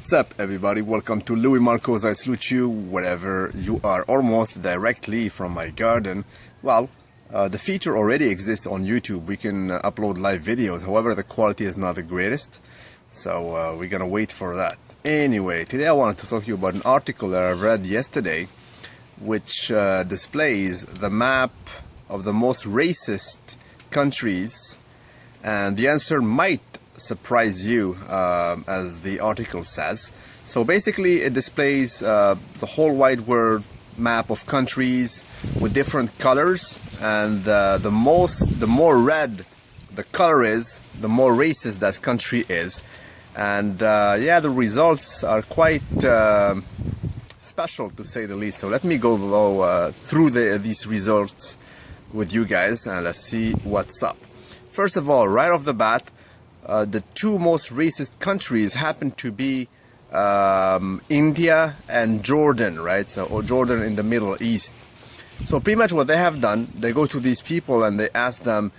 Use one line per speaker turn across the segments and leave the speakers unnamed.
What's up, everybody? Welcome to luimarco. I salute you wherever you are, almost directly from my garden. Well, the feature already exists on YouTube. We can upload live videos. However, the quality is not the greatest, so we're gonna wait for that. Anyway, today I wanted to talk to you about an article that I read yesterday, which displays the map of the most racist countries, and the answer might surprise you, as the article says. So basically it displays the whole wide world map of countries with different colors, and the more red the color is, the more racist that country is. And yeah, the results are quite special, to say the least. So let me go through these results with you guys, and let's see what's up. First of all, right off the bat, the two most racist countries happen to be India and Jordan, right? So, or Jordan in the Middle East. So pretty much what they have done, they go to these people and they ask them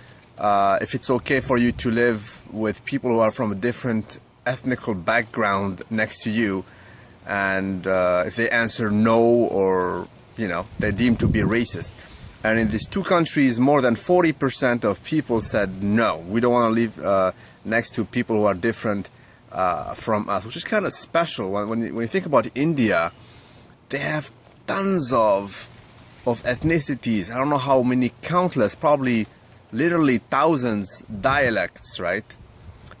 if it's okay for you to live with people who are from a different ethnical background next to you, and if they answer no, or they're deemed to be racist. And in these two countries, more than 40% of people said no, we don't want to live next to people who are different from us, which is kind of special. When you think about India, they have tons of ethnicities. I don't know how many, countless, probably literally thousands dialects, right?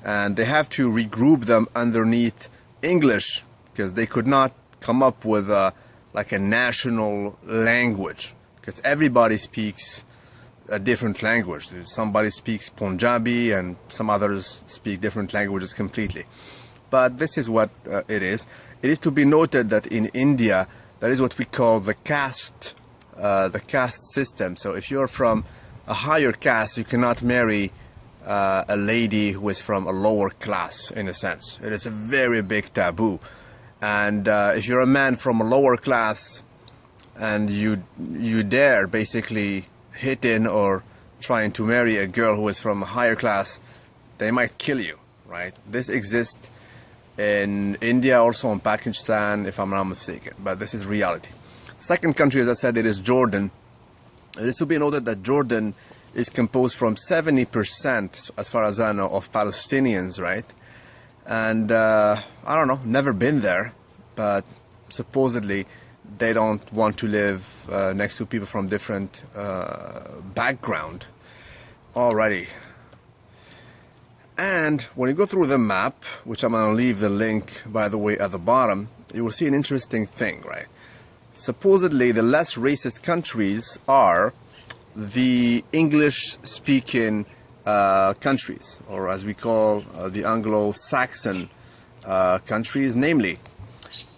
And they have to regroup them underneath English because they could not come up with like a national language, because everybody speaks a different language. Somebody speaks Punjabi and some others speak different languages completely. But this is what it is. It is to be noted that in India there is what we call the caste system. So if you're from a higher caste, you cannot marry a lady who is from a lower class, in a sense. It is a very big taboo. And if you're a man from a lower class and you dare basically hit in or trying to marry a girl who is from a higher class, they might kill you, right? This exists in India, also in Pakistan, if I'm not mistaken, but this is reality. Second country, as I said, it is Jordan. It is to be noted that Jordan is composed from 70%, as far as I know, of Palestinians, right? And I don't know, never been there, but supposedly they don't want to live next to people from different background. Alrighty. And when you go through the map, which I'm going to leave the link, by the way, at the bottom, you will see an interesting thing, right? Supposedly the less racist countries are the English-speaking countries, or as we call the Anglo-Saxon countries, namely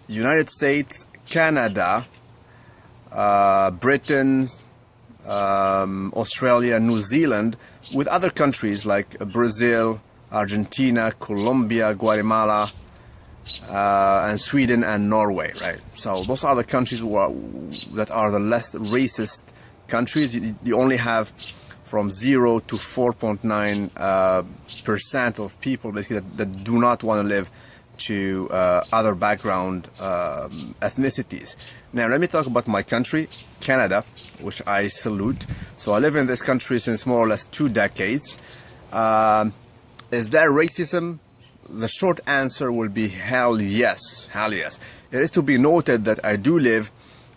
United States, Canada, Britain, Australia, New Zealand, with other countries like Brazil, Argentina, Colombia, Guatemala, and Sweden and Norway, right? So those are the countries that are the less racist countries. You only have from 0 to 4.9% of people basically that do not want to live to other background ethnicities. Now let me talk about my country, Canada, which I salute. So I live in this country since more or less 2 decades. Is there racism? The short answer will be hell yes, hell yes. It is to be noted that I do live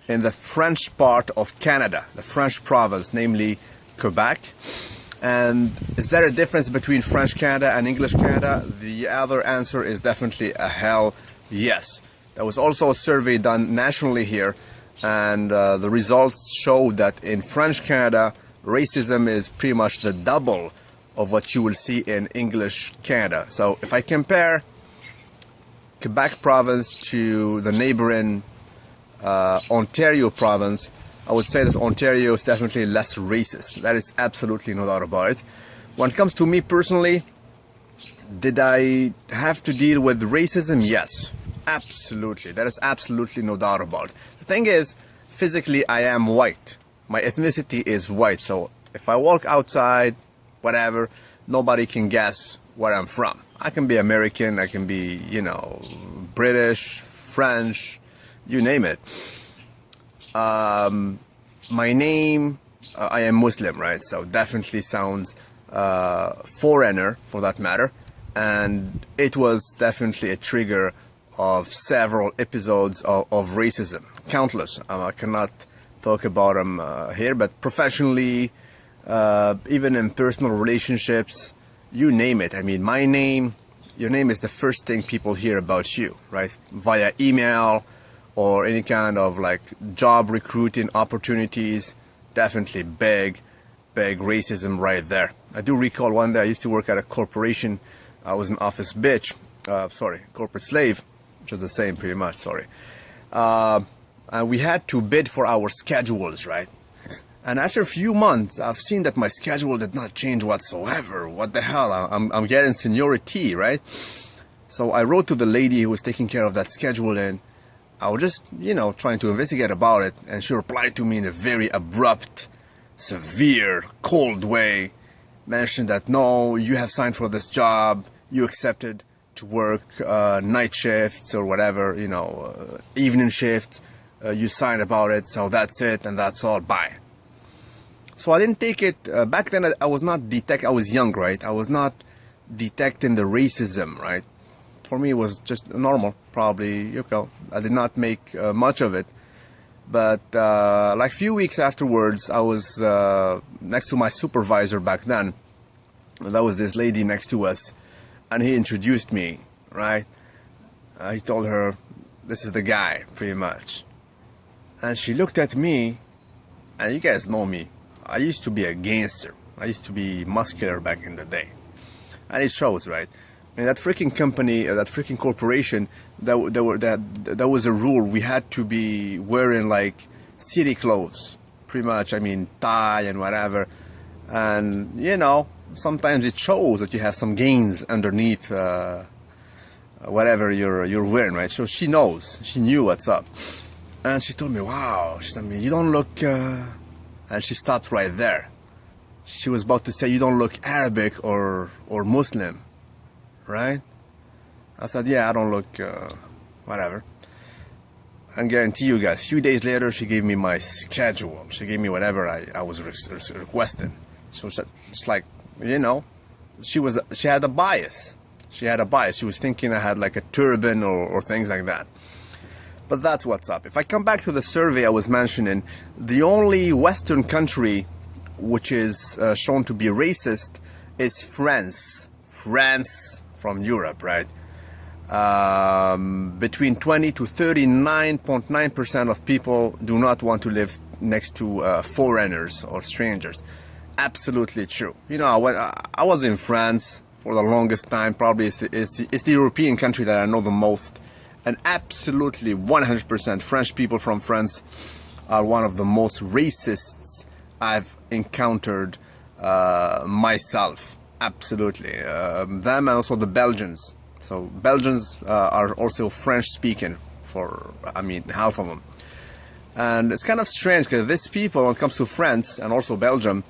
in the French part of Canada, the French province, namely Quebec. And is there a difference between French Canada and English Canada? The other answer is definitely a hell yes. There was also a survey done nationally here, and the results showed that in French Canada, racism is pretty much the double of what you will see in English Canada. So if I compare Quebec province to the neighboring Ontario province, I would say that Ontario is definitely less racist. That is absolutely no doubt about it. When it comes to me personally, did I have to deal with racism? Yes, absolutely. There is absolutely no doubt about it. The thing is, physically I am white. My ethnicity is white. So if I walk outside, whatever, nobody can guess where I'm from. I can be American, I can be, you know, British, French, you name it. My name, I am Muslim, right? So definitely sounds foreigner for that matter. And it was definitely a trigger of several episodes of racism, countless. I cannot talk about them here, but professionally, even in personal relationships, you name it. I mean, my name, your name is the first thing people hear about you, right? Via email or any kind of like job recruiting opportunities. Definitely big racism right there. I do recall one day I used to work at a corporation. I was an office bitch, corporate slave, which is the same pretty much, and we had to bid for our schedules, right? And after a few months, I've seen that my schedule did not change whatsoever. What the hell? I'm getting seniority, right? So I wrote to the lady who was taking care of that schedule, and I was just, you know, trying to investigate about it. And she replied to me in a very abrupt, severe, cold way. Mentioned that, no, you have signed for this job. You accepted to work night shifts or whatever, you know, evening shift. You signed about it, so that's it, and that's all. Bye. So I didn't take it, back then I was not I was young, right? I was not detecting the racism, right? For me it was just normal, probably, you know, I did not make much of it. But like a few weeks afterwards, I was next to my supervisor back then. That was this lady next to us, and he introduced me, right? He told her, this is the guy, pretty much. And she looked at me, and you guys know me. I used to be a gangster. I used to be muscular back in the day. And it shows, right? In that freaking company, that freaking corporation, there was a rule. We had to be wearing like city clothes, pretty much. I mean, tie and whatever. And, you know, sometimes it shows that you have some gains underneath whatever you're wearing, right? So she knows. She knew what's up. And she told me, wow, she told me, you don't look... And she stopped right there. She was about to say, you don't look Arabic or Muslim, right? I said, yeah, I don't look whatever. And guarantee you guys, a few days later, she gave me my schedule. She gave me whatever I was requesting. So it's like, you know, she had a bias. She had a bias. She was thinking I had like a turban or things like that. But that's what's up. If I come back to the survey I was mentioning, the only Western country which is shown to be racist is France. France from Europe, right? Between 20 to 39.9% of people do not want to live next to foreigners or strangers. Absolutely true. You know, I was in France for the longest time. Probably it's the European country that I know the most. And absolutely 100% French people from France are one of the most racists I've encountered myself. Absolutely. Them and also the Belgians. So Belgians are also French speaking for, I mean, half of them. And it's kind of strange because these people, when it comes to France and also Belgium,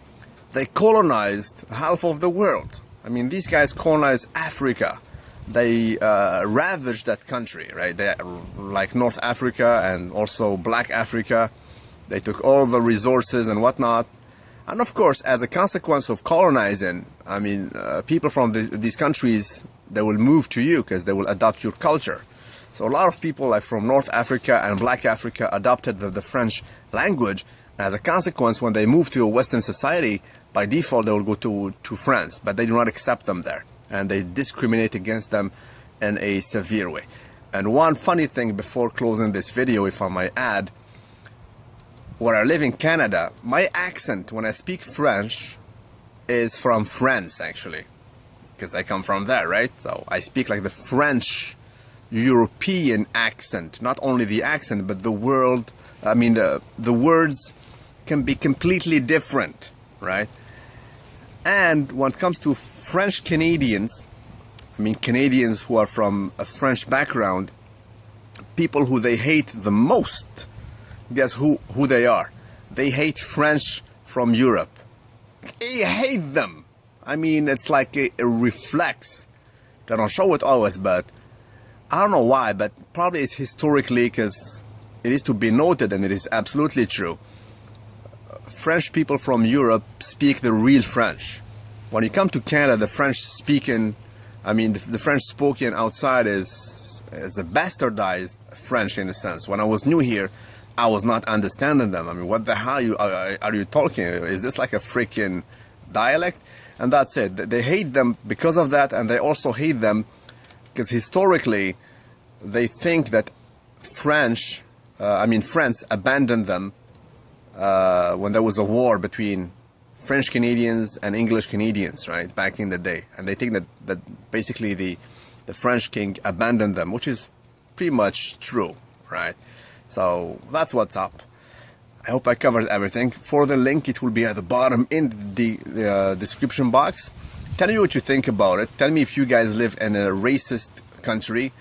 they colonized half of the world. I mean, these guys colonized Africa. They ravaged that country, right? They, like North Africa and also Black Africa. They took all the resources and whatnot. And of course, as a consequence of colonizing, I mean, people from these countries, they will move to you because they will adopt your culture. So a lot of people like from North Africa and Black Africa adopted the French language. As a consequence, when they move to a Western society, by default, they will go to France, but they do not accept them there. And they discriminate against them in a severe way. And one funny thing before closing this video, if I might add, where I live in Canada, my accent when I speak French is from France, actually, because I come from there, right? So I speak like the French European accent, not only the accent, but the world, I mean, the words can be completely different, right? And when it comes to French Canadians, I mean Canadians who are from a French background, people who they hate the most, guess who they are? They hate French from Europe. They hate them. I mean, it's like a reflex. They don't show it always, but I don't know why, but probably it's historically, because it is to be noted, and it is absolutely true. French people from Europe speak the real French. When you come to Canada, the French speaking, I mean, the French spoken outside is a bastardized French in a sense. When I was new here, I was not understanding them. I mean, what the hell are you talking? Is this like a freaking dialect? And that's it. They hate them because of that, and they also hate them because historically they think that France abandoned them when there was a war between French Canadians and English Canadians, right, back in the day. And they think that basically the French king abandoned them, which is pretty much true, right? So that's what's up. I hope I covered everything. For the link, it will be at the bottom in the description box. Tell me what you think about it. Tell me if you guys live in a racist country.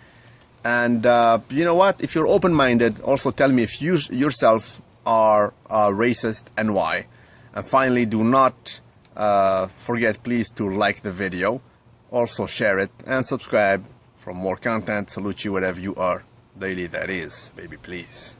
And you know what? If you're open-minded, also tell me if you yourself are racist and why. And finally, do not forget, please, to like the video. Also share it and subscribe for more content. Salute you wherever you are. Daily, that is, baby, please.